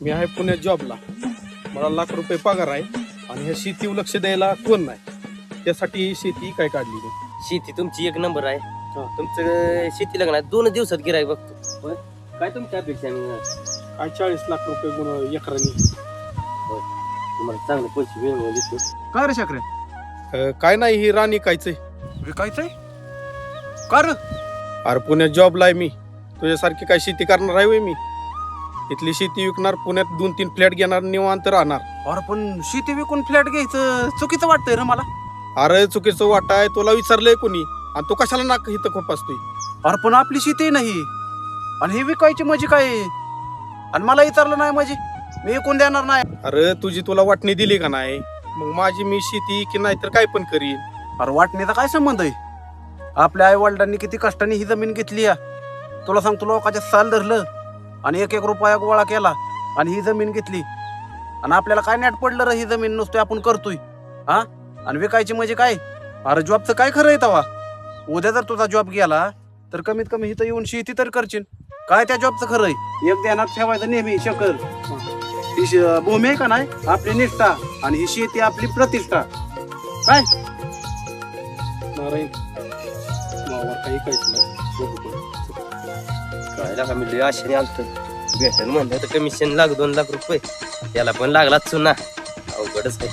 मी आहे पुण्यात जॉबला, मला ₹1,00,000 पगार आहे आणि ह्या शेतीवर लक्ष द्यायला कोण नाही. त्यासाठी शेती काय काढली मी. शेती तुमची एक नंबर आहे. हा. तुमचं शेती लागणार 2 दिवसात गिराय बघतो. होय काय तुमची अपेक्षा आहे? काय ₹40,00,000 गुण एकरांनी. तुम्हाला चांगले पैसे मिळवून देतो. काय रे शाकरे? काय नाही, ही राणी कायचंय. विकायचंय का रे? अरे पुण्यात जॉबला आहे मी, तुझ्यासारखी काय शेती करणार आहे होय मी. इथली शेती विकणार, पुण्यात 2-3 फ्लॅट घेणार, निवांत राहणार. अरे पण शेती विकून फ्लॅट घ्यायचं चुकीचं वाटतंय रे मला. अरे चुकीचं वाट आहे, तुला विचारलंय कोणी आणि तू कशाला नाक इथं खोपासतोय. अरे पण आपली शेती नाही आणि हे विकायची म्हणजे काय? आणि मला विचारलं नाही म्हणजे मी विकून देणार नाही. अरे तुझी तुला वाटणी दिली का नाही, मग माझी मी शेती की नाही तर काय पण करीन. अरे वाटणीचा काय संबंध आहे? आपल्या आई वडिलांनी किती कष्टाने ही जमीन घेतली या. तुला सांगतो, लोकांच्या साल धरलं आणि 1-1 रुपया गोळा केला आणि ही जमीन घेतली आणि आपल्याला काय नेट पडलं रे? ही जमीन नुसतं आपण करतोय हा, आणि विकायची म्हणजे काय? अरे जॉबचं काय खरं आहे तवा? उद्या जर तुझा जॉब गेला तर कमीत कमी इथं येऊन शेती तर करशील. काय त्या जॉबचं खरं आहे? एक ध्यानात ठेवायचं नेहमी, शकर ही भूमी आहे का नाही आपली निष्ठा आणि ही शेती आपली प्रतिष्ठा. काय नारायण मावा काही काहीच नाही. काय लागा मी लय आशेने आलतो. भेटन म्हणलं तर कमिशन लाग ₹2,00,000. त्याला पण लागलाच चुना. अवघडच आहे.